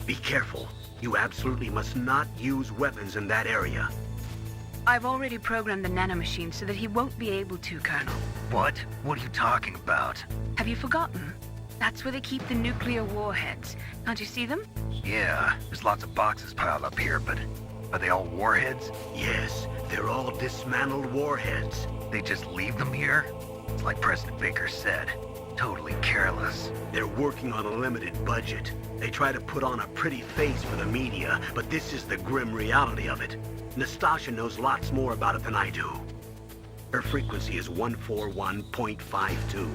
Be careful. You absolutely must not use weapons in that area. I've already programmed the nanomachine so that he won't be able to, Colonel. What? What are you talking about? Have you forgotten? That's where they keep the nuclear warheads. Can't you see them? Yeah, there's lots of boxes piled up here, but are they all warheads? Yes, they're all dismantled warheads. They just leave them here? It's like President Baker said. Totally careless. They're working on a limited budget. They try to put on a pretty face for the media, but this is the grim reality of it. Nastasha knows lots more about it than I do. Her frequency is 141.52.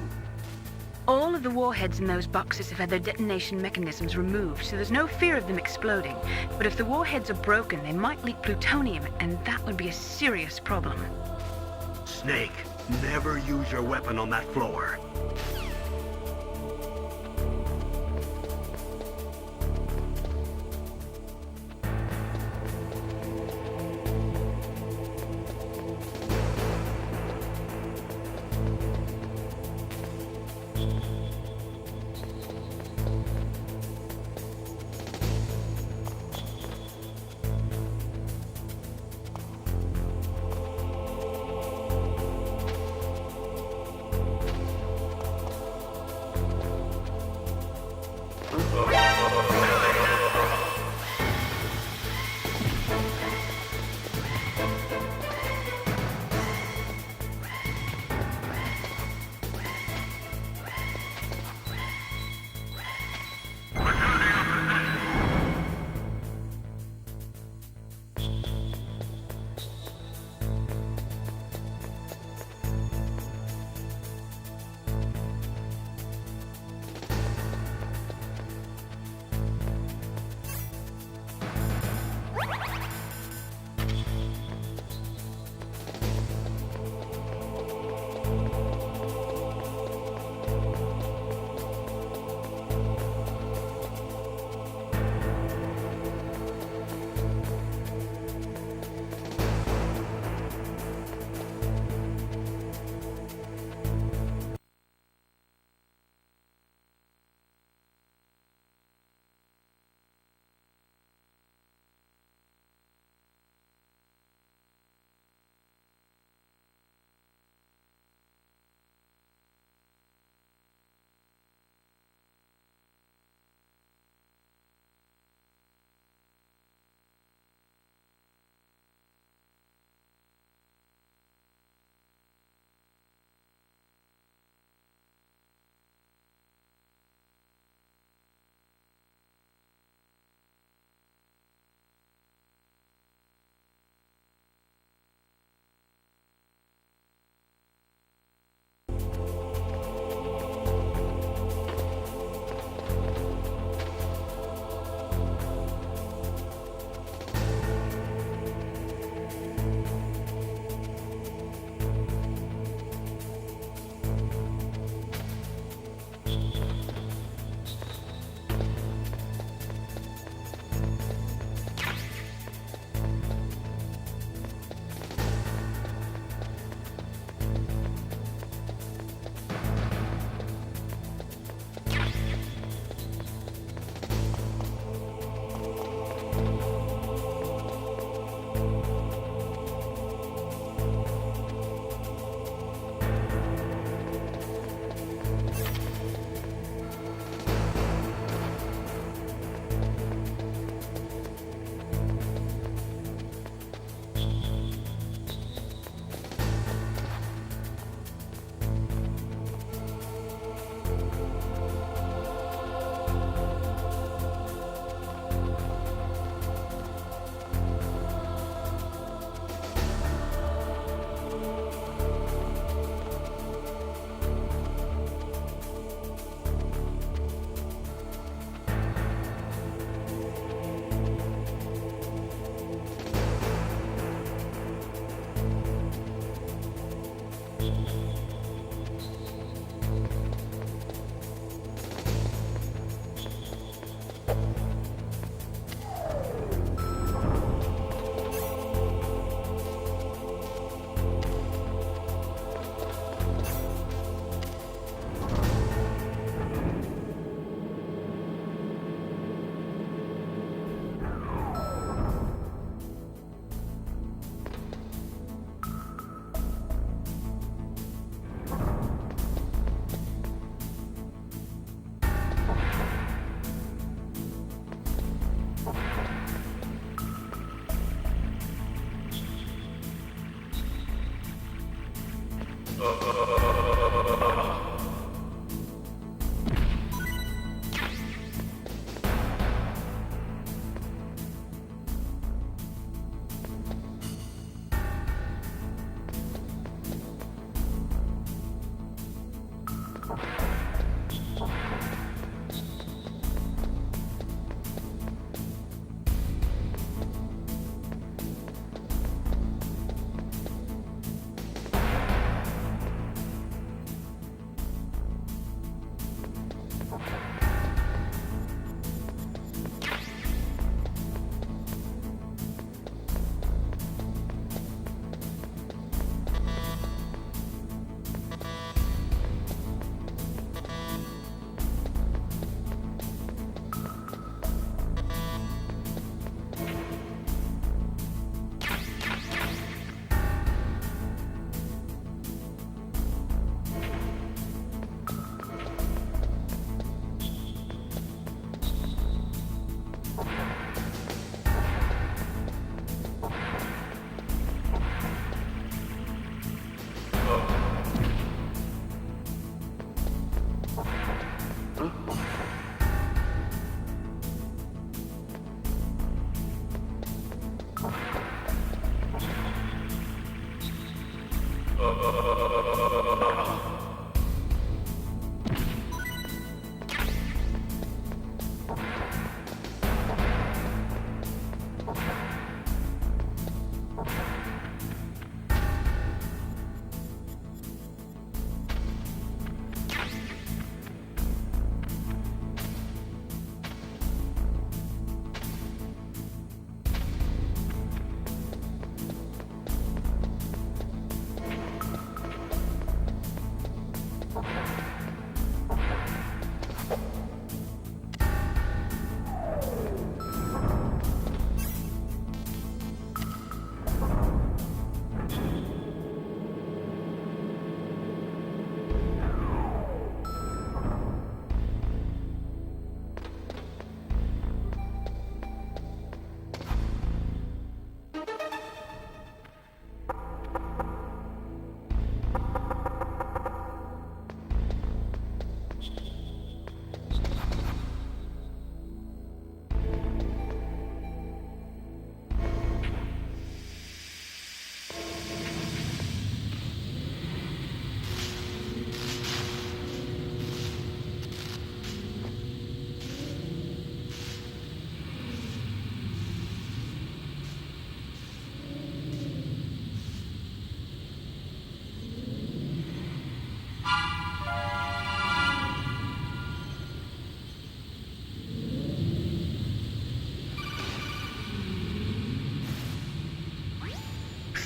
All of the warheads in those boxes have had their detonation mechanisms removed, so there's no fear of them exploding. But if the warheads are broken, they might leak plutonium, and that would be a serious problem. Snake, never use your weapon on that floor.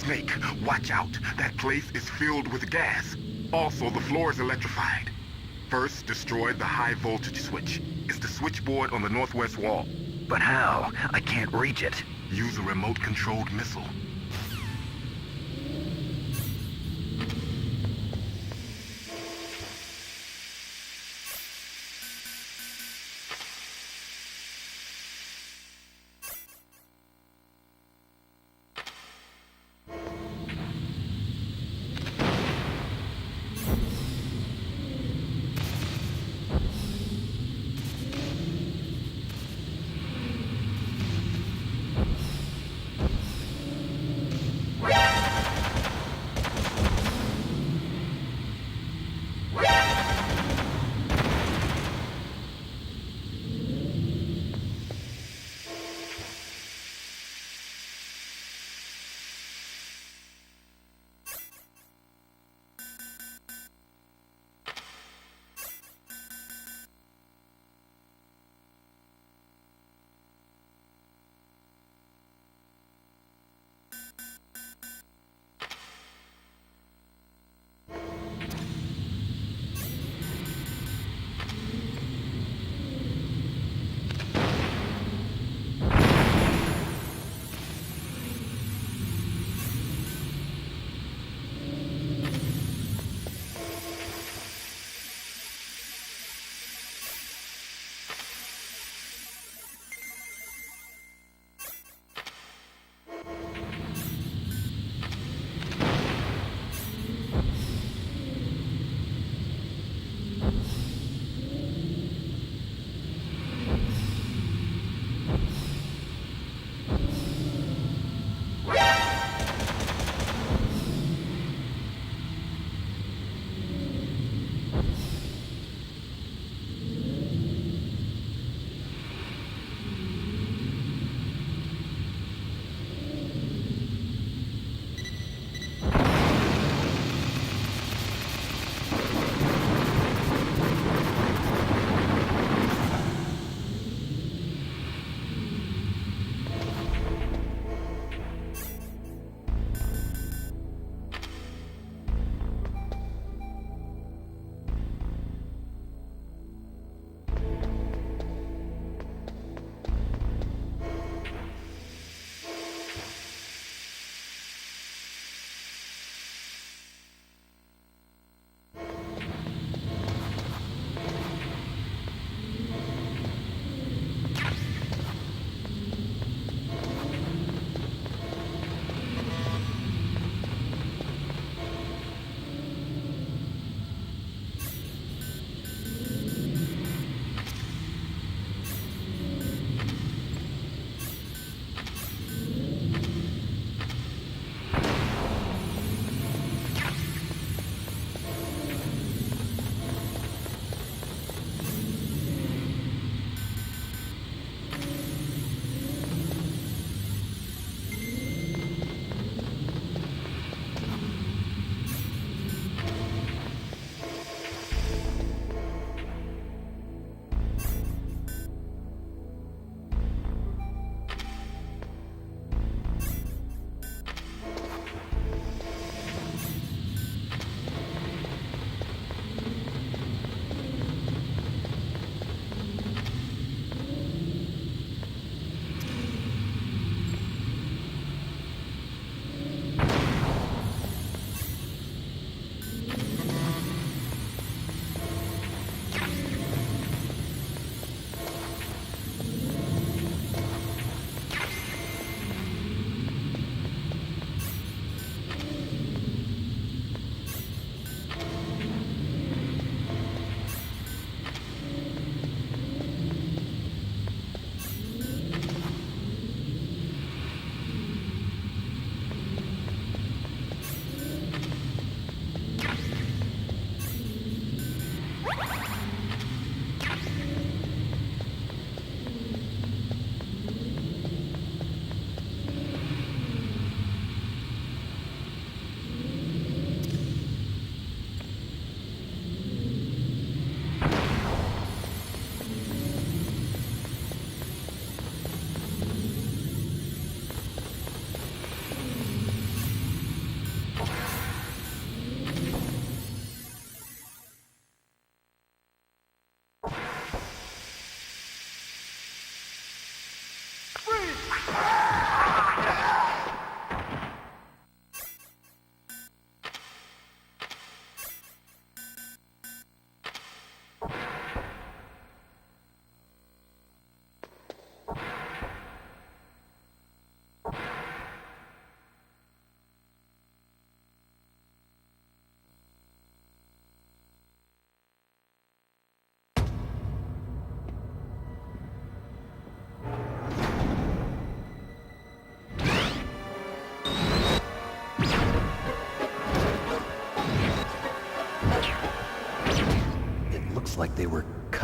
Snake, watch out. That place is filled with gas. Also, the floor is electrified. First, destroy the high voltage switch. It's the switchboard on the northwest wall. But how? I can't reach it. Use a remote-controlled missile.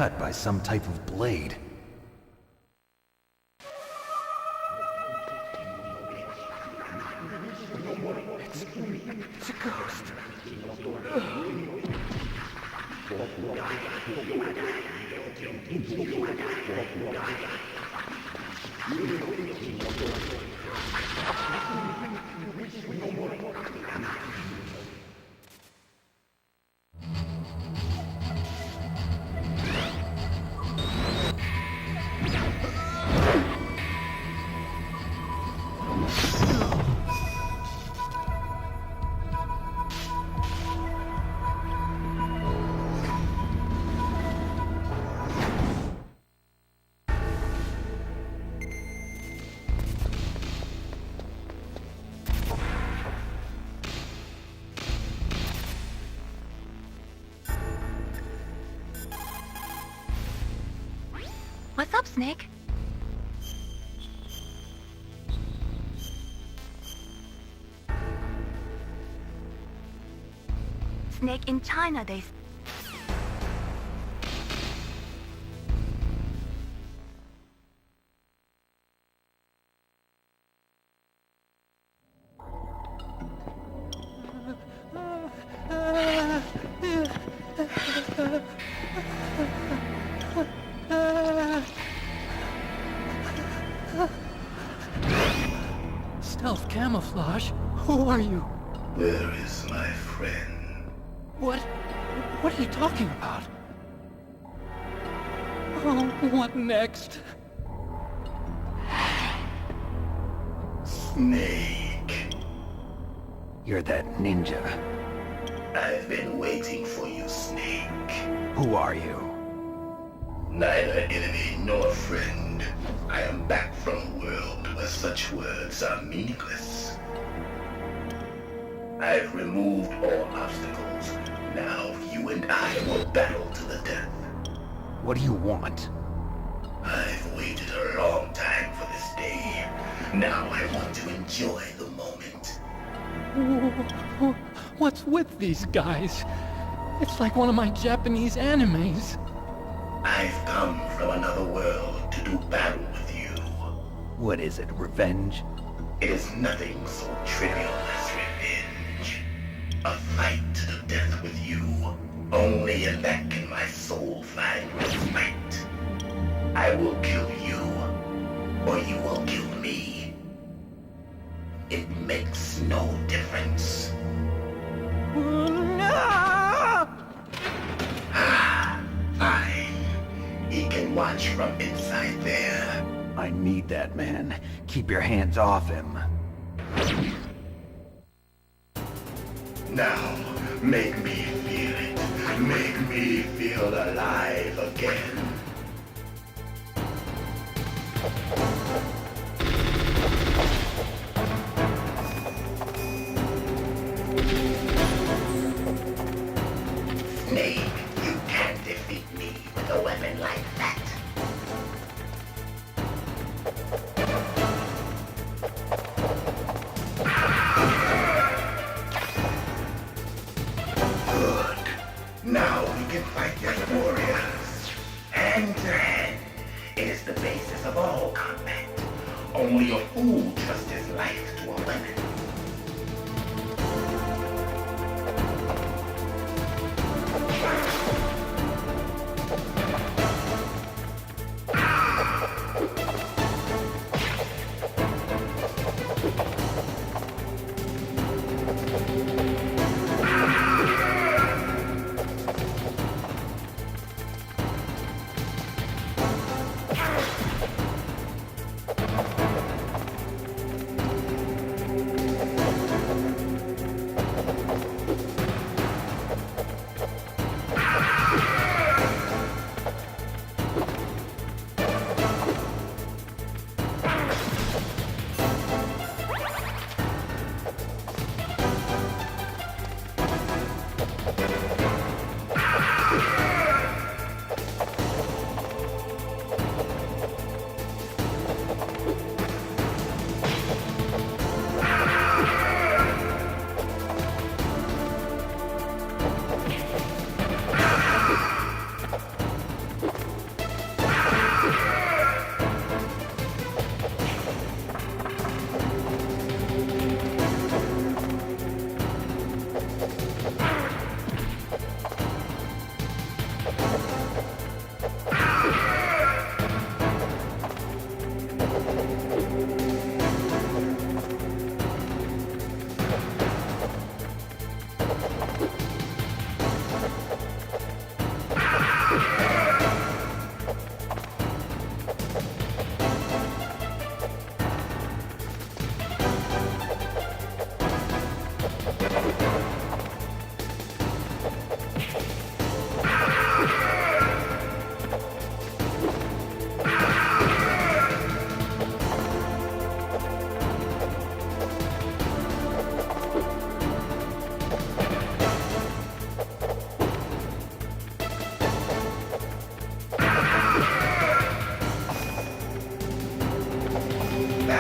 cut by some type of blade. It's a ghost. What's up, Snake? Snake, in China, they... Stealth camouflage? Who are you? Where is my friend? What are you talking about? Oh, what next? Snake. You're that ninja. I've been waiting for you, Snake. Who are you? Neither enemy nor friend. I am back from a world where such words are meaningless. I've removed all obstacles. Now you and I will battle to the death. What do you want? I've waited a long time for this day. Now I want to enjoy the moment. What's with these guys? It's like one of my Japanese animes. I've come from another world to do battle with you. What is it, revenge? It is nothing so trivial as revenge. A fight to the death with you. Only in that can my soul find respite. I will kill you, or you will kill me. It makes no difference. Fine. He can watch from inside there. I need that man. Keep your hands off him. Now, make me feel it. Make me feel alive again. Snake, you can't defeat me with a weapon like that. Good. Now we can fight as warriors. Hand to hand. It is the basis of all combat. Only a fool trusts his life to a weapon.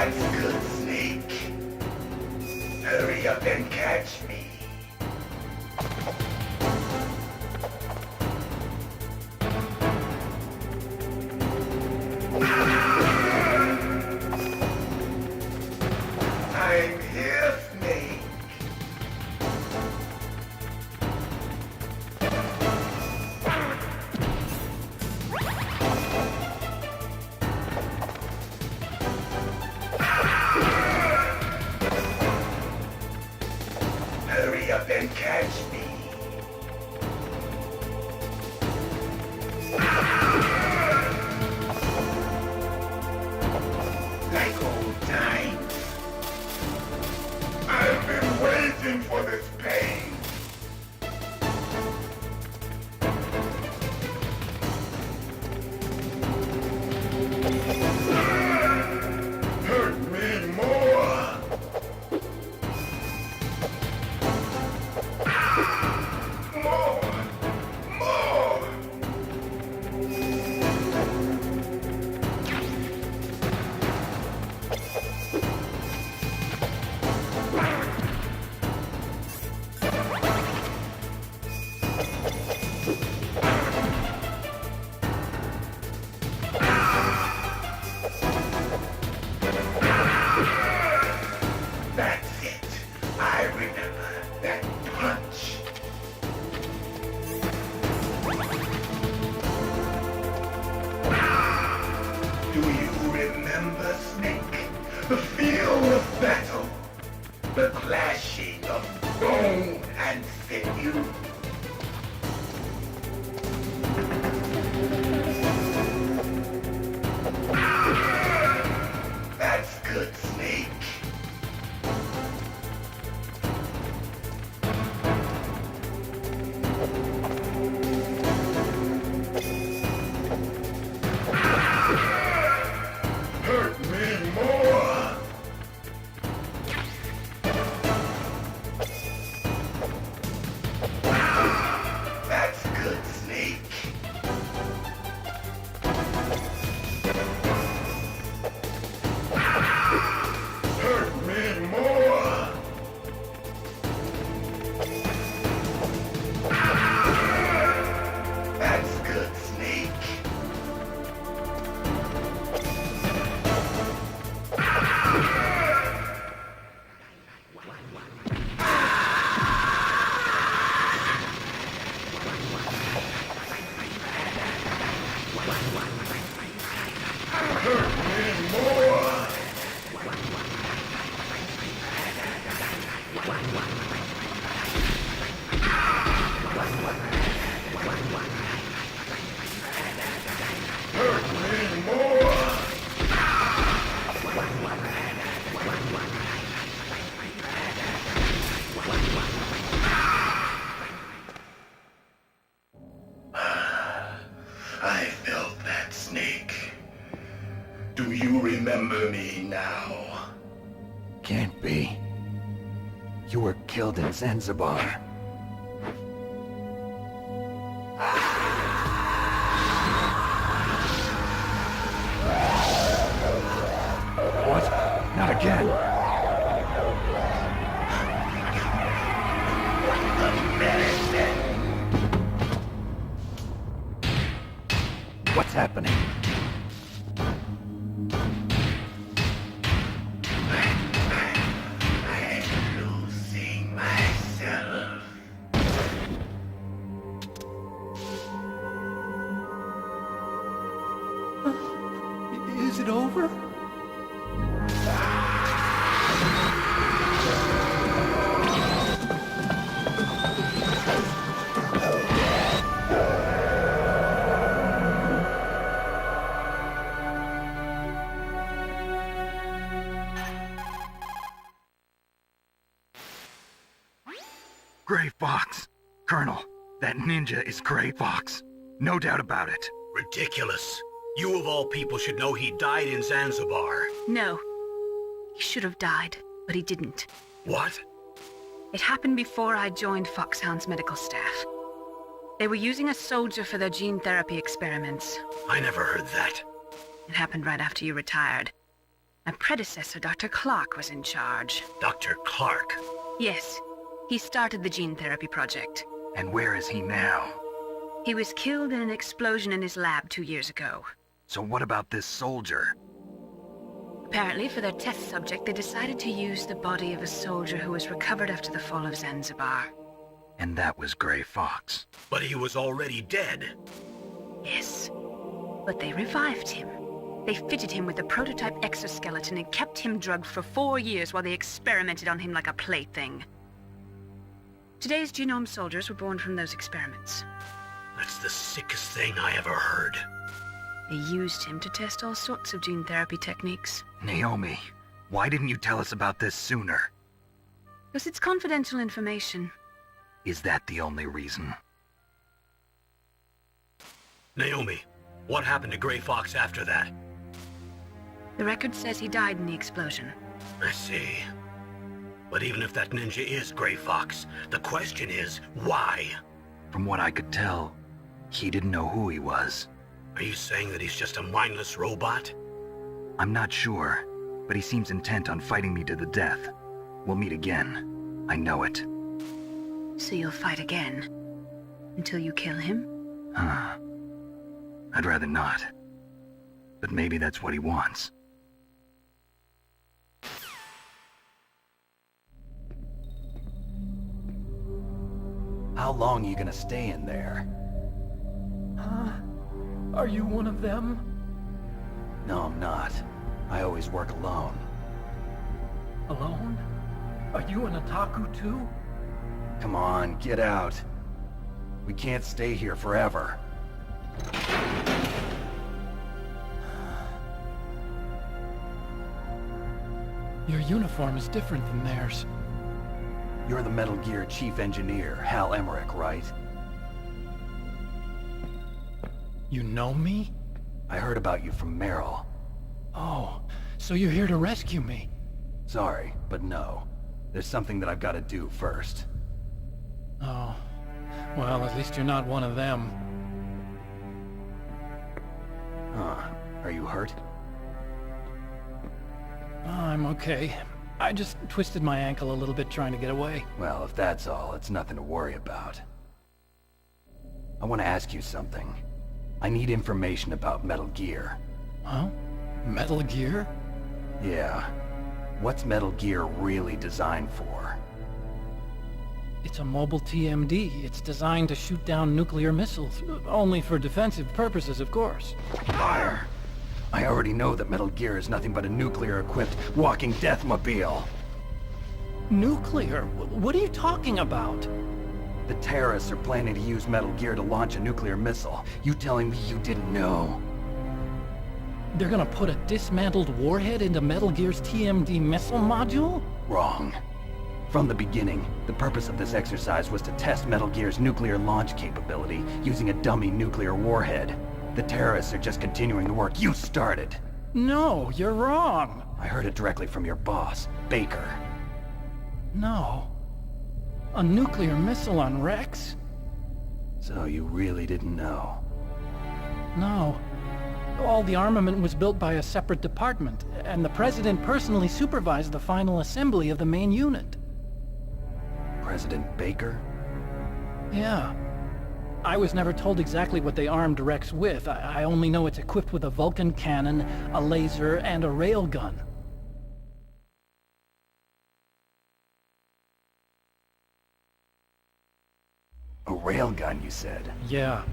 That's good, Snake. Hurry up and catch me. I'm here, Snake. Hurry up and catch me. Like old times. I've been waiting for this pain. Hurt me more. More. More. That's it. I remember that punch. Do you remember, Snake? The feel of battle. The clashing of bone and sinew. That's good, Snake. Hurt me more. That's good, Snake. Hurt me more. That's good, Snake. Hurt me more. Hurt me more. I felt that, Snake. Do you remember me now? Can't be. You were killed in Zanzibar. What? Not again. What's happening? I'm losing myself. Is it over? Gray Fox. Colonel, that ninja is Gray Fox. No doubt about it. Ridiculous. You of all people should know he died in Zanzibar. No. He should have died, but he didn't. What? It happened before I joined Foxhound's medical staff. They were using a soldier for their gene therapy experiments. I never heard that. It happened right after you retired. My predecessor, Dr. Clark, was in charge. Dr. Clark. Yes, he started the gene therapy project. And where is he now? He was killed in an explosion in his lab 2 years ago. So what about this soldier? Apparently, for their test subject, they decided to use the body of a soldier who was recovered after the fall of Zanzibar. And that was Gray Fox. But he was already dead. Yes, but they revived him. They fitted him with a prototype exoskeleton and kept him drugged for 4 years while they experimented on him like a plaything. Today's genome soldiers were born from those experiments. That's the sickest thing I ever heard. They used him to test all sorts of gene therapy techniques. Naomi, why didn't you tell us about this sooner? Because it's confidential information. Is that the only reason? Naomi, what happened to Gray Fox after that? The record says he died in the explosion. I see. But even if that ninja is Gray Fox, the question is, why? From what I could tell, he didn't know who he was. Are you saying that he's just a mindless robot? I'm not sure, but he seems intent on fighting me to the death. We'll meet again. I know it. So you'll fight again? Until you kill him? Huh. I'd rather not. But maybe that's what he wants. How long are you gonna stay in there? Are you one of them? No, I'm not. I always work alone. Alone? Are you an otaku too? Come on, get out. We can't stay here forever. Your uniform is different than theirs. You're the Metal Gear Chief Engineer, Hal Emmerich, right? You know me? I heard about you from Meryl. Oh, so you're here to rescue me? Sorry, but no. There's something that I've got to do first. Oh, well, at least you're not one of them. Huh. Are you hurt? I'm okay. I just twisted my ankle a little bit trying to get away. Well, if that's all, it's nothing to worry about. I want to ask you something. I need information about Metal Gear. Huh? Metal Gear? Yeah. What's Metal Gear really designed for? It's a mobile TMD. It's designed to shoot down nuclear missiles. Only for defensive purposes, of course. Liar! I already know that Metal Gear is nothing but a nuclear-equipped walking deathmobile. Nuclear? What are you talking about? The terrorists are planning to use Metal Gear to launch a nuclear missile. You telling me you didn't know? They're gonna put a dismantled warhead into Metal Gear's TMD missile module? Wrong. From the beginning, the purpose of this exercise was to test Metal Gear's nuclear launch capability using a dummy nuclear warhead. The terrorists are just continuing the work you started. No, you're wrong. I heard it directly from your boss, Baker. No. A nuclear missile on Rex? So you really didn't know? No. All the armament was built by a separate department, and the President personally supervised the final assembly of the main unit. President Baker? Yeah. I was never told exactly what they armed Rex with. I only know it's equipped with a Vulcan cannon, a laser, and a railgun. A railgun, you said? Yeah.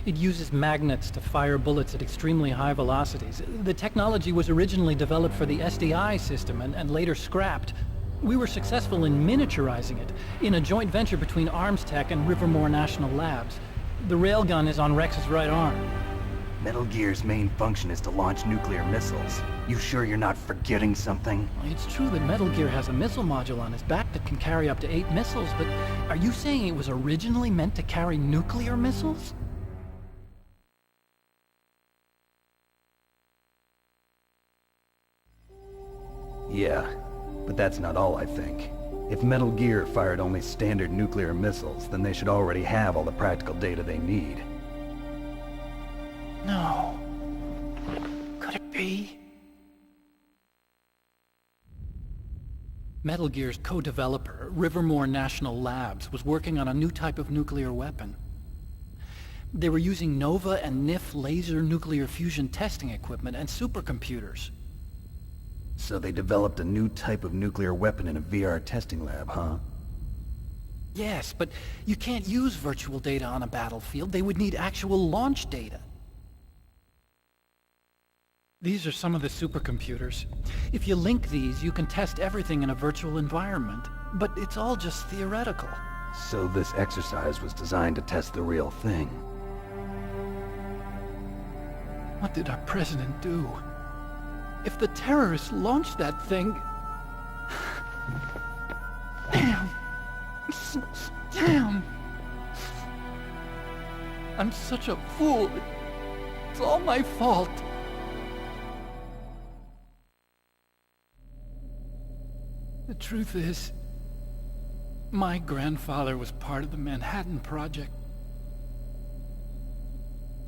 It uses magnets to fire bullets at extremely high velocities. The technology was originally developed for the SDI system and later scrapped. We were successful in miniaturizing it, in a joint venture between Arms Tech and Rivermore National Labs. The railgun is on Rex's right arm. Metal Gear's main function is to launch nuclear missiles. You sure you're not forgetting something? It's true that Metal Gear has a missile module on his back that can carry up to 8 missiles, but are you saying it was originally meant to carry nuclear missiles? Yeah, but that's not all I think. If Metal Gear fired only standard nuclear missiles, then they should already have all the practical data they need. No. Could it be? Metal Gear's co-developer, Rivermore National Labs, was working on a new type of nuclear weapon. They were using Nova and NIF laser nuclear fusion testing equipment and supercomputers. So they developed a new type of nuclear weapon in a VR testing lab, huh? Yes, but you can't use virtual data on a battlefield. They would need actual launch data. These are some of the supercomputers. If you link these, you can test everything in a virtual environment. But it's all just theoretical. So this exercise was designed to test the real thing. What did our president do? If the terrorists launched that thing... Damn! Damn! I'm such a fool. It's all my fault. The truth is, my grandfather was part of the Manhattan Project.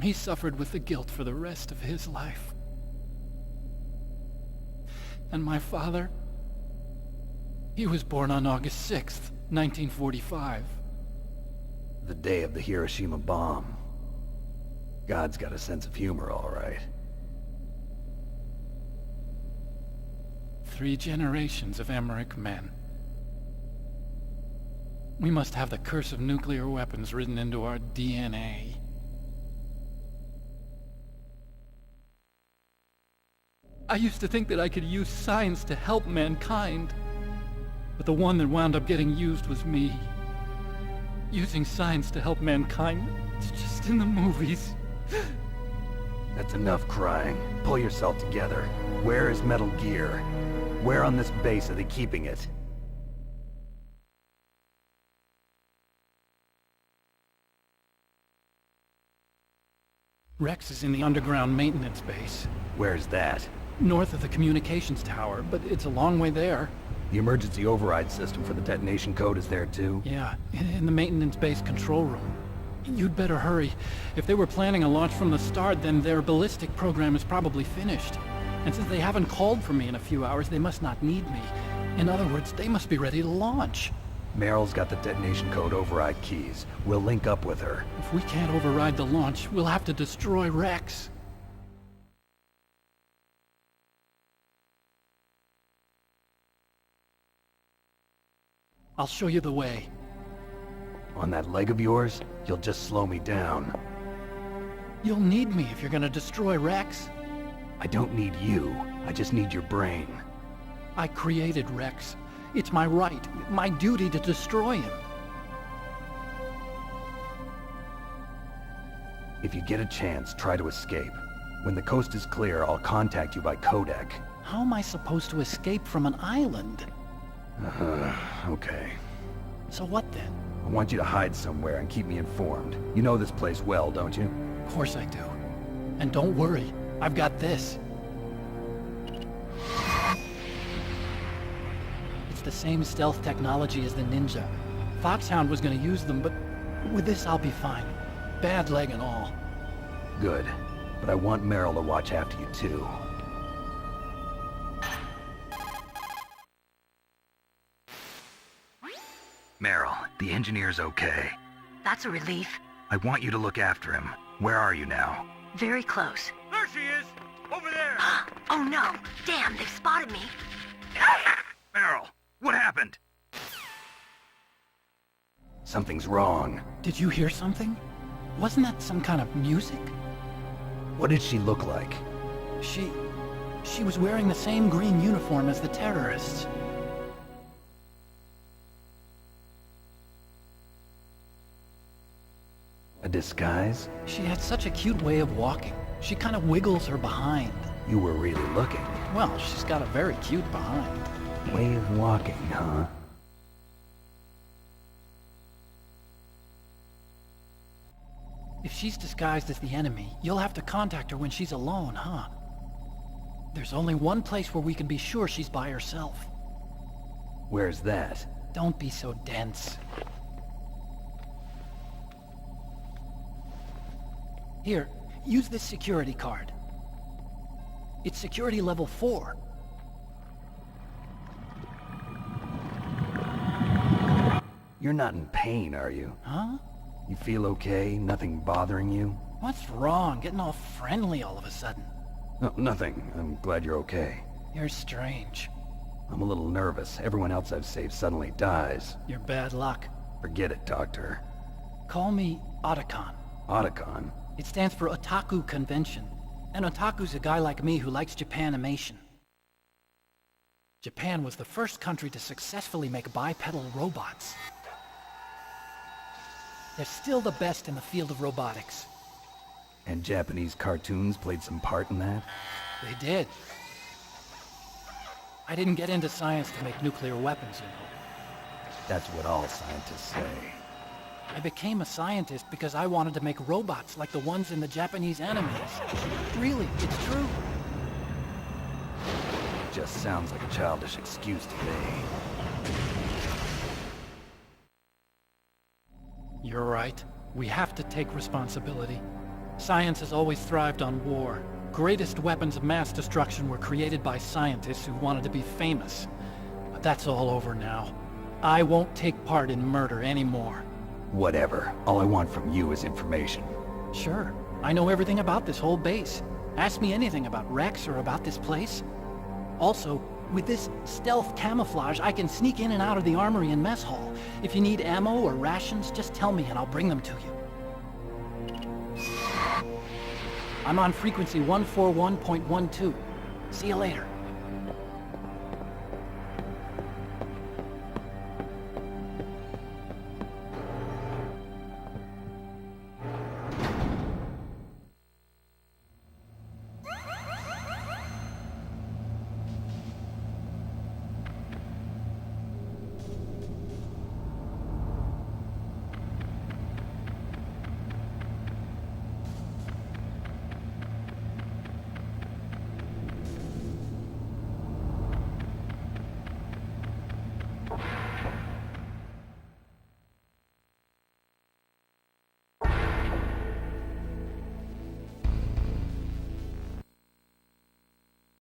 He suffered with the guilt for the rest of his life. And my father, he was born on August 6th, 1945. The day of the Hiroshima bomb. God's got a sense of humor, all right. 3 generations of Emmerich men. We must have the curse of nuclear weapons written into our DNA. I used to think that I could use science to help mankind, but the one that wound up getting used was me. Using science to help mankind, it's just in the movies. That's enough crying. Pull yourself together. Where is Metal Gear? Where on this base are they keeping it? Rex is in the underground maintenance base. Where's that? North of the communications tower, but it's a long way there. The emergency override system for the detonation code is there too? Yeah, in the maintenance base control room. You'd better hurry. If they were planning a launch from the start, then their ballistic program is probably finished. And since they haven't called for me in a few hours, they must not need me. In other words, they must be ready to launch. Meryl's got the detonation code override keys. We'll link up with her. If we can't override the launch, we'll have to destroy Rex. I'll show you the way. On that leg of yours, you'll just slow me down. You'll need me if you're gonna destroy Rex. I don't need you. I just need your brain. I created Rex. It's my right, my duty to destroy him. If you get a chance, try to escape. When the coast is clear, I'll contact you by codec. How am I supposed to escape from an island? Okay. So what then? I want you to hide somewhere and keep me informed. You know this place well, don't you? Of course I do. And don't worry, I've got this. It's the same stealth technology as the Ninja. Foxhound was gonna use them, but with this I'll be fine. Bad leg and all. Good. But I want Meryl to watch after you too. Meryl, the engineer's okay. That's a relief. I want you to look after him. Where are you now? Very close. There she is! Over there! Oh no! Damn, they've spotted me. Meryl, what happened? Something's wrong. Did you hear something? Wasn't that some kind of music? What did she look like? She was wearing the same green uniform as the terrorists. A disguise? She had such a cute way of walking. She kind of wiggles her behind. You were really looking. Well, she's got a very cute behind. Way of walking, huh? If she's disguised as the enemy, you'll have to contact her when she's alone, huh? There's only one place where we can be sure she's by herself. Where's that? Don't be so dense. Here, use this security card. It's security level 4. You're not in pain, are you? Huh? You feel okay? Nothing bothering you? What's wrong? Getting all friendly all of a sudden. No, nothing. I'm glad you're okay. You're strange. I'm a little nervous. Everyone else I've saved suddenly dies. You're bad luck. Forget it, Doctor. Call me Otacon. Otacon? It stands for Otaku Convention. And Otaku's a guy like me who likes Japanimation. Japan was the first country to successfully make bipedal robots. They're still the best in the field of robotics. And Japanese cartoons played some part in that? They did. I didn't get into science to make nuclear weapons, you know. That's what all scientists say. I became a scientist because I wanted to make robots like the ones in the Japanese animes. Really, it's true. Just sounds like a childish excuse to me. You're right. We have to take responsibility. Science has always thrived on war. Greatest weapons of mass destruction were created by scientists who wanted to be famous. But that's all over now. I won't take part in murder anymore. Whatever. All I want from you is information. Sure. I know everything about this whole base. Ask me anything about Rex or about this place. Also, with this stealth camouflage, I can sneak in and out of the armory and mess hall. If you need ammo or rations, just tell me and I'll bring them to you. I'm on frequency 141.12. See you later.